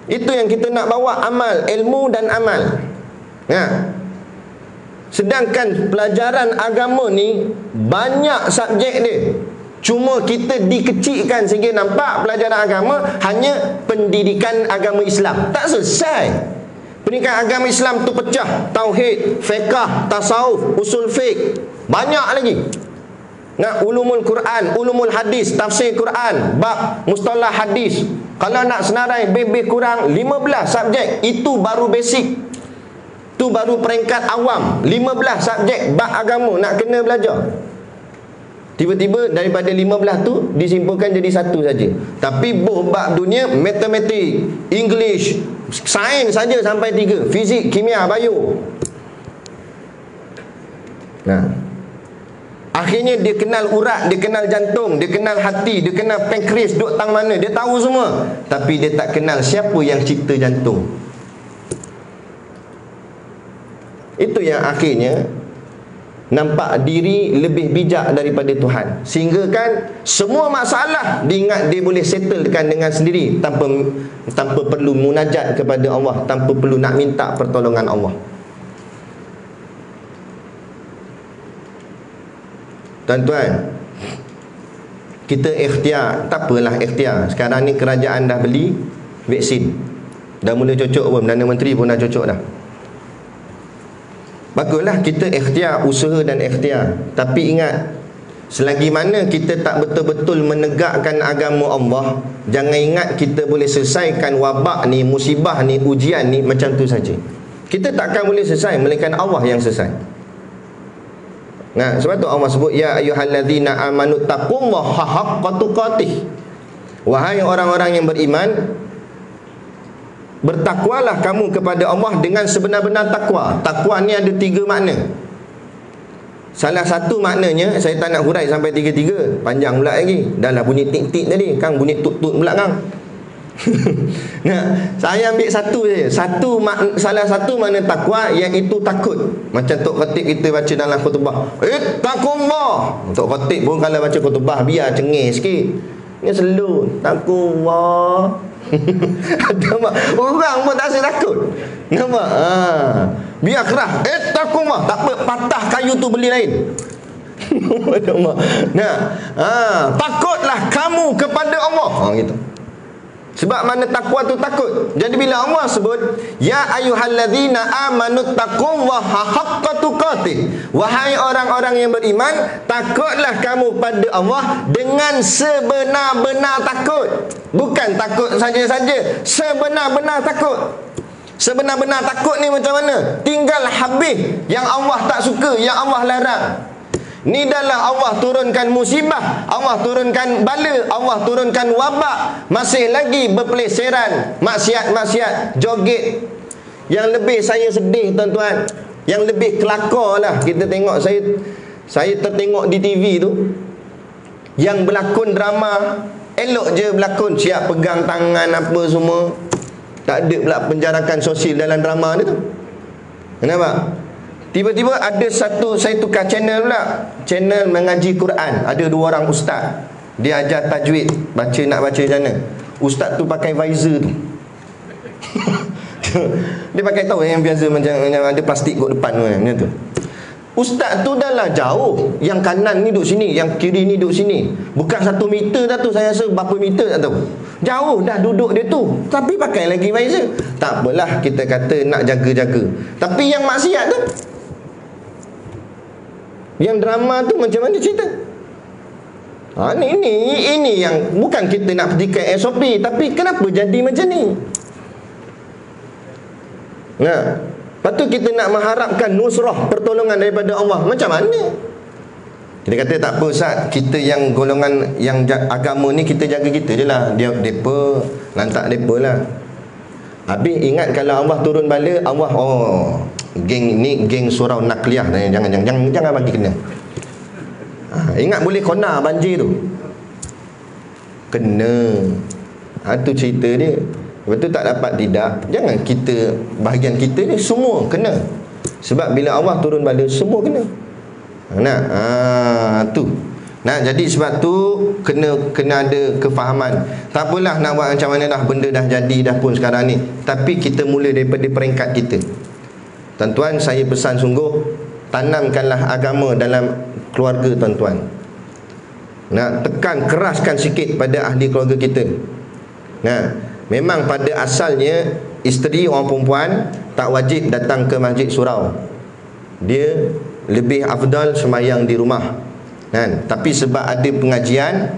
Itu yang kita nak bawa, amal, ilmu dan amal. Sedangkan pelajaran agama ni banyak subjek dia. Cuma kita dikecilkan sehingga nampak pelajaran agama hanya pendidikan agama Islam. Tak selesai. Pendidikan agama Islam tu pecah. Tauhid, fiqh, tasawuf, usul fiqh. Banyak lagi. Ulumul Quran, ulumul hadis, tafsir Quran, bab mustalah hadis. Kalau nak senarai lebih kurang 15 subjek. Itu baru basic. Itu baru peringkat awam. 15 subjek bab agama nak kena belajar. Tiba-tiba daripada 15 tu disimpulkan jadi satu saja. Tapi bab dunia, matematik, English, sains saja sampai 3. Fizik, kimia, bio. Akhirnya dia kenal urat, dia kenal jantung, dia kenal hati, dia kenal pankreas duduk tang mana, dia tahu semua. Tapi dia tak kenal siapa yang cipta jantung. Itu yang akhirnya nampak diri lebih bijak daripada Tuhan. Sehingga kan semua masalah diingat dia boleh settlekan dengan sendiri, tanpa perlu munajat kepada Allah, tanpa perlu nak minta pertolongan Allah. Tuan-tuan, kita ikhtiar, tak apalah ikhtiar. Sekarang ni kerajaan dah beli vaksin, dah mula cocok pun, Perdana Menteri pun dah cocok dah. Baguslah kita ikhtiar, usaha dan ikhtiar. Tapi ingat, selagi mana kita tak betul-betul menegakkan agama Allah, jangan ingat kita boleh selesaikan wabak ni, musibah ni, ujian ni macam tu saja. Kita takkan boleh selesai, melainkan Allah yang selesai. Sebab tu Allah sebut, ya ayyuhallazina amanu taqullaha haqqa tuqatih. Wahai orang-orang yang beriman, bertakwalah kamu kepada Allah dengan sebenar-benar takwa. Takwa ni ada 3 makna. Salah satu maknanya, saya tak nak hurai sampai 3-3, panjang pula lagi. Dah lah bunyi tik-tik tadi, Kang bunyi tut-tut pula Kang. Saya ambil satu saja. Salah satu makna takwa iaitu takut. Macam Tok Khatib kita baca dalam khutbah, taqullah. Tok Khatib pun kalau baca khutbah biar cengih sikit. Ni slow, taqullah. Orang pun tak rasa takut. Nampak? Biar keras. Taqullah. Tak apa, patah kayu tu beli lain. Takutlah kamu kepada Allah. Gitu. Sebab mana takwa tu takut. Jadi bila Allah sebut, ya ayyuhallazina amanu taqullaha haqqa tuqatih, wahai orang-orang yang beriman, takutlah kamu pada Allah dengan sebenar-benar takut. Bukan takut saja-saja, sebenar-benar takut. Sebenar-benar takut ni macam mana? Tinggal habis yang Allah tak suka, yang Allah larang. Ni adalah Allah turunkan musibah, Allah turunkan bala, Allah turunkan wabak. Masih lagi berpeleseran, maksiat-maksiat, joget. Yang lebih saya sedih tuan-tuan, yang lebih kelakar lah, kita tengok, saya tertengok di TV tu, yang berlakon drama, elok je berlakon, siap pegang tangan apa semua. Tak ada pula penjarakan sosial dalam drama dia tu. Kenapa? Tiba-tiba ada satu, saya tukar channel pula, channel mengaji Quran. Ada 2 orang ustaz, dia ajar tajwid, nak baca macam mana. Ustaz tu pakai visor tu. Dia pakai tahu yang biasa macam ada plastik kat depan tu, macam tu. Ustaz tu dah lah jauh, yang kanan ni duduk sini, yang kiri ni duduk sini. Bukan 1 meter dah tu, saya rasa berapa meter tak tahu. Jauh dah duduk dia tu, tapi pakai lagi visor. Tak apalah, kita kata nak jaga-jaga. Tapi yang maksiat tu, Yang drama tu macam mana cerita? Ini yang bukan kita nak petikan SOP, tapi kenapa jadi macam ni? Lepas tu kita nak mengharapkan nusrah, pertolongan daripada Allah. Macam mana? Kita kata tak apa Ustaz, kita yang golongan yang agama ni kita jaga kita je lah. Mereka lantak mereka lah. Habis ingat kalau Allah turun bala, Allah geng ni geng surau nakliyah, jangan bagi kena. Ingat boleh kona banjir tu, kena. Tu cerita dia. Betul tak dapat tidak. Jangan kita bahagian kita ni semua kena. Sebab bila Allah turun bala semua kena. Tu. Jadi sebab tu kena ada kefahaman. Tak apalah nak buat macam mana dah, benda dah jadi dah pun sekarang ni. Tapi kita mula daripada peringkat kita. Tuan-tuan, saya pesan sungguh, tanamkanlah agama dalam keluarga tuan-tuan. Tekan, keraskan sikit pada ahli keluarga kita. Memang pada asalnya isteri orang perempuan tak wajib datang ke masjid surau. Dia lebih afdal sembahyang di rumah. Tapi sebab ada pengajian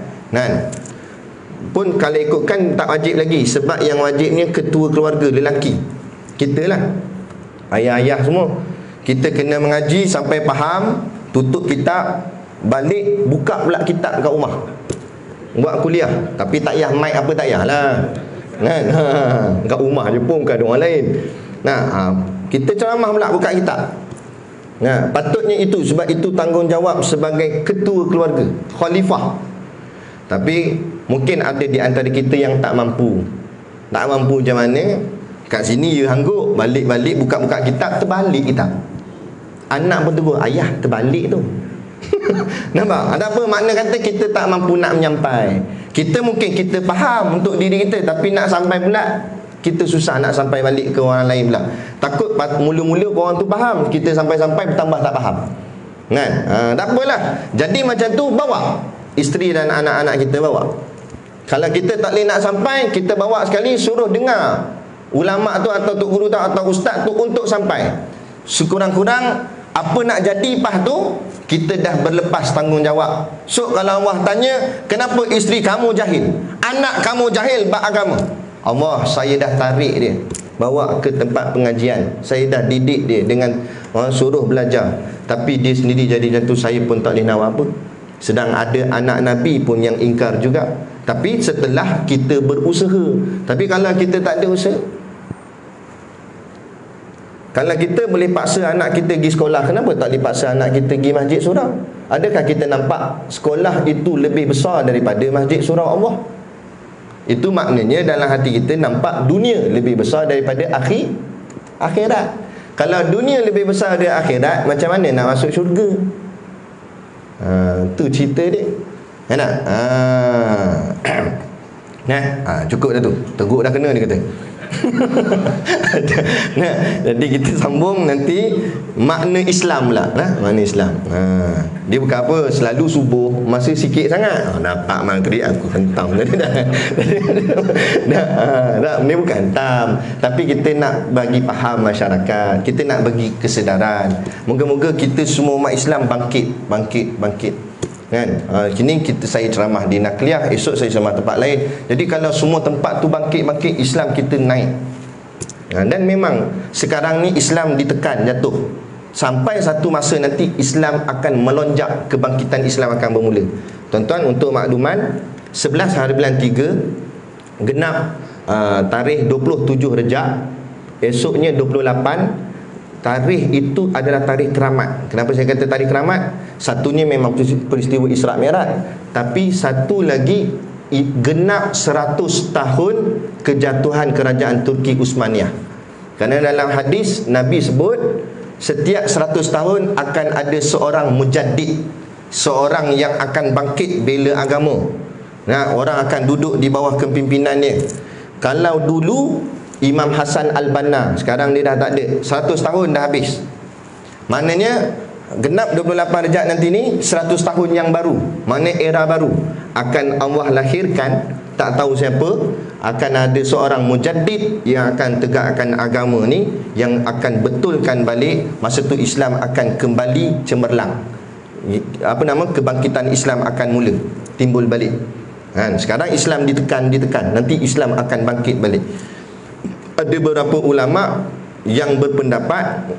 pun kalau ikutkan tak wajib lagi. Sebab yang wajibnya ketua keluarga lelaki. Kita lah, ayah-ayah semua. Kita kena mengaji sampai faham, tutup kitab, balik buka pula kitab kat rumah, buat kuliah. Tapi tak payah mic apa, tak payahlah kat rumah je pun bukan ada orang lain. Kita ceramah pula buka kitab. Patutnya itu, sebab itu tanggungjawab sebagai ketua keluarga, khalifah. Tapi mungkin ada di antara kita yang tak mampu. Tak mampu macam mana? Kat sini ya hangguk, balik-balik buka-buka kitab, terbalik kitab. Anak pun tegur, ayah terbalik tu. Nampak? Ada apa makna kata kita tak mampu nak menyampai? Kita mungkin kita faham untuk diri kita, tapi nak sampai pula kita susah nak sampai balik ke orang lain pula. Takut mula-mula orang tu faham, kita sampai-sampai bertambah tak faham. Tak apalah. Jadi macam tu, bawa isteri dan anak-anak kita, bawa. Kalau kita tak boleh nak sampai, kita bawa sekali, suruh dengar ulama tu atau tok guru tu atau ustaz tu untuk sampai. Sekurang-kurang apa nak jadi pas tu, kita dah berlepas tanggungjawab. So kalau Allah tanya, kenapa isteri kamu jahil, anak kamu jahil bab agama, Allah, saya dah tarik dia, bawa ke tempat pengajian, saya dah didik dia dengan suruh belajar, tapi dia sendiri jadi macam tu, saya pun tak boleh nak apa. Sedang ada anak Nabi pun yang ingkar juga. Tapi setelah kita berusaha. Tapi kalau kita tak ada usaha, kalau kita boleh paksa anak kita pergi sekolah, kenapa tak boleh paksa anak kita pergi masjid surau? Adakah kita nampak sekolah itu lebih besar daripada masjid surau Allah? Itu maknanya dalam hati kita nampak dunia lebih besar daripada akhirat. Kalau dunia lebih besar daripada akhirat, macam mana nak masuk syurga? Tu cerita dia. Cukup dah tu. Teguk dah kena, dia kata. Jadi kita sambung nanti makna Islam pula. Makna Islam. Dia bukan apa, selalu subuh masa sikit sangat. Dapat maghrib aku hentam tadi dah. Ni bukan hentam, tapi kita nak bagi faham masyarakat. Kita nak bagi kesedaran. Moga-moga kita semua umat Islam bangkit. Kini saya ceramah di Nakliyah, esok saya ceramah tempat lain. Jadi kalau semua tempat tu bangkit, Islam kita naik. Dan memang sekarang ni Islam ditekan, jatuh. Sampai satu masa nanti Islam akan melonjak, kebangkitan Islam akan bermula. Tuan-tuan, untuk makluman, 11 hari bulan 3 genap tarikh 27 Rejab, esoknya 28. Tarikh itu adalah tarikh keramat. Kenapa saya kata tarikh keramat? Satunya memang peristiwa Isra' Mi'raj, tapi satu lagi genap 100 tahun kejatuhan kerajaan Turki Uthmaniyah. Kerana dalam hadis Nabi sebut setiap 100 tahun akan ada seorang mujaddid, seorang yang akan bangkit bela agama. Orang akan duduk di bawah kepimpinannya. Kalau dulu Imam Hasan Al-Banna, sekarang dia dah tak ada, 100 tahun dah habis. Maknanya genap 28 Rejab nanti ni 100 tahun yang baru, maknanya era baru akan Allah lahirkan. Tak tahu siapa, akan ada seorang mujaddid yang akan tegakkan agama ni, yang akan betulkan balik. Masa tu Islam akan kembali cemerlang. kebangkitan Islam akan mula, timbul balik. Sekarang Islam ditekan, nanti Islam akan bangkit balik. Ada beberapa ulama yang berpendapat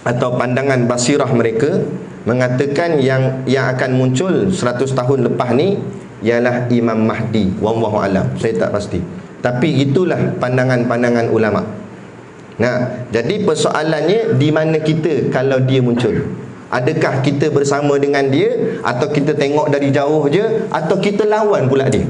atau pandangan basirah mereka mengatakan yang akan muncul 100 tahun lepas ni ialah Imam Mahdi. Wallahu alam, saya tak pasti. Tapi itulah pandangan-pandangan ulama. Jadi persoalannya di mana kita kalau dia muncul? Adakah kita bersama dengan dia, atau kita tengok dari jauh je, atau kita lawan pula dia?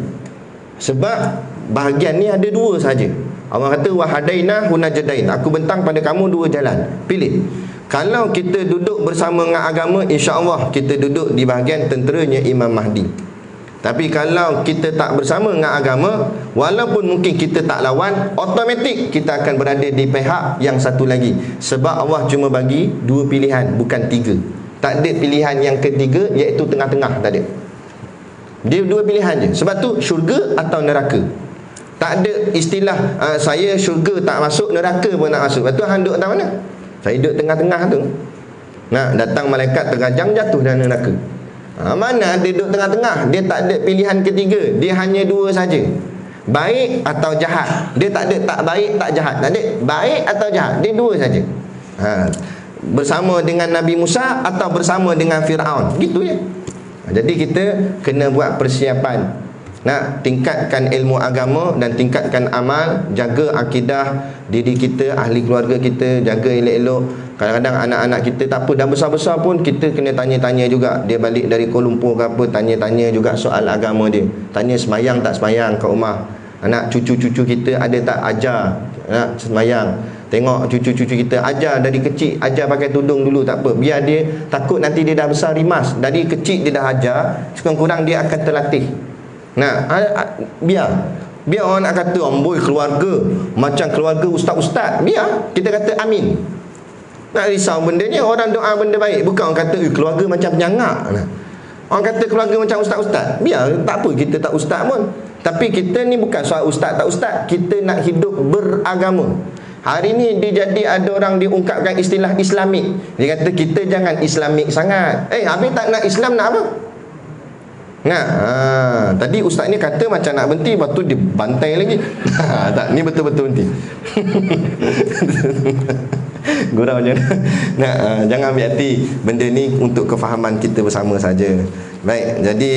Sebab bahagian ni ada dua saja. Allah kata wahadaina hunajdain, aku bentang pada kamu dua jalan, pilih. Kalau kita duduk bersama dengan agama, insya-Allah kita duduk di bahagian tenteranya Imam Mahdi. Tapi kalau kita tak bersama dengan agama, walaupun mungkin kita tak lawan, automatik kita akan berada di pihak yang satu lagi. Sebab Allah cuma bagi dua pilihan, bukan tiga. Tak ada pilihan yang ketiga, iaitu tengah-tengah, tak ada. Dia dua pilihan je. Sebab tu syurga atau neraka. Tak ada istilah saya syurga tak masuk, neraka pun nak masuk. Lepas tu hang duduk tak mana? Saya duduk tengah-tengah tu. Datang malaikat tergajang, jatuh dalam neraka. Mana dia duduk tengah-tengah? Dia tak ada pilihan ketiga. Dia hanya dua saja, baik atau jahat. Dia tak ada tak baik tak jahat. Tak ada baik atau jahat. Dia dua saja. Bersama dengan Nabi Musa atau bersama dengan Firaun. Gitu je. Jadi kita kena buat persiapan. Tingkatkan ilmu agama dan tingkatkan amal. Jaga akidah diri kita, ahli keluarga kita, jaga elok-elok. Kadang-kadang anak-anak kita tak apa, dah besar-besar pun kita kena tanya-tanya juga. Dia balik dari Kuala Lumpur ke apa, tanya-tanya juga soal agama dia. Tanya semayang tak semayang kat rumah. Anak cucu-cucu kita ada tak ajar semayang. Tengok cucu-cucu kita, ajar dari kecil, ajar pakai tudung dulu, tak apa. Biar dia takut nanti dia dah besar rimas. Dari kecil dia dah ajar, sekurang-kurang dia akan terlatih. Biar orang nak kata amboi keluarga macam keluarga ustaz-ustaz, biar kita kata amin. Nak risau benda ni, orang doa benda baik. Bukan orang kata keluarga macam penyangak. Orang kata keluarga macam ustaz-ustaz, biar, tak apa kita tak ustaz pun. Tapi kita ni bukan soal ustaz tak ustaz, kita nak hidup beragama. Hari ni dia jadi ada orang diungkapkan istilah Islamik. Dia kata kita jangan Islamik sangat. Habis tak nak Islam nak apa? Tadi ustaz ni kata macam nak berhenti, lepas tu dia bantai lagi. Tak, ni betul-betul berhenti. Gurau je. Jangan ambil hati. Benda ni untuk kefahaman kita bersama saja. Baik, jadi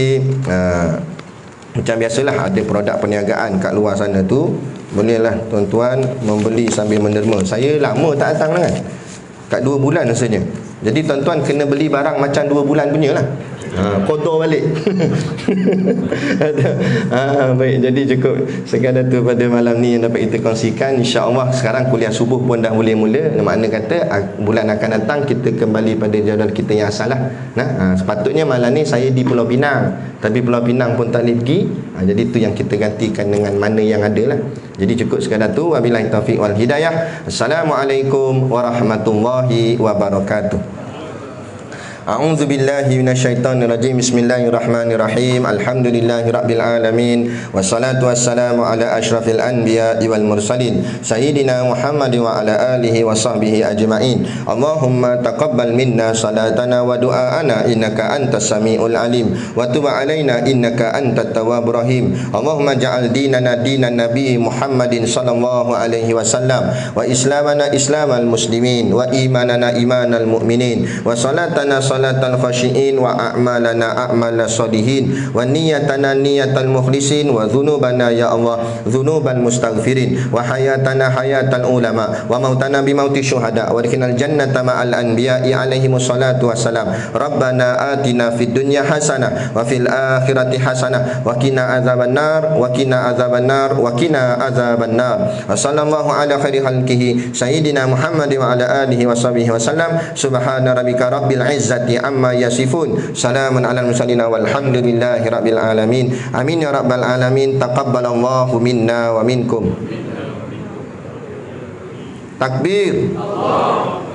macam biasalah ada produk perniagaan kat luar sana tu, bolehlah tuan-tuan membeli sambil menderma. Saya lama tak datang kan, kat 2 bulan rasanya. Jadi tuan-tuan kena beli barang macam 2 bulan punya lah. Kotor balik. Baik, jadi cukup sekadar tu pada malam ni yang dapat kita kongsikan. InsyaAllah sekarang kuliah subuh pun dah boleh mula. Makna kata bulan akan datang kita kembali pada jadual kita yang asal lah. Sepatutnya malam ni saya di Pulau Pinang, tapi Pulau Pinang pun tak boleh pergi. Jadi tu yang kita gantikan dengan mana yang ada lah. Jadi cukup sekadar tu. Wabillahi taufiq wal hidayah. Assalamualaikum warahmatullahi wabarakatuh. A'udzu billahi minasyaitonir rajim. Bismillahirrahmanirrahim. Alhamdulillahirabbil alamin. Wassalatu wassalamu ala asyrafil anbiya'i wal mursalin sayyidina Muhammad wa ala alihi wa sahbihi ajma'in. Allahumma taqabbal minna salatana wa du'aana innaka antas samiul alim wa tub alaina innaka antat tawwabur rahim. Allahumma ja'al dinana dinan nabi Muhammadin sallallahu alaihi wasallam wa islamana islamal muslimin wa imanana imanal mu'minin wa salatana salatal khashiin wa a'malana a'mal salihin wa niyatana niyatal mukhlisin wa dhunubana ya Allah dhunubal mustaghfirin wa hayatana hayatal ulama wa mautana bi mauti syuhada wa adkhilnal jannata ma'al anbiya'i alaihimus salatu wassalam. Rabbana atina fid dunya hasanah wa fil akhirati hasanah wa qina adzabannar wa qina adzabannar wa qina adzabannar. Wa sallallahu ala khairi khalqihi sayyidina Muhammad wa ala alihi wa sahbihi wasallam. Subhana rabbika rabbil izzati amma yasifun, salamun alal mursalin walhamdulillahi rabbil alamin. Amin ya rabbal alamin. Taqabbalallahu minna wa minkum. Takbir. Allah.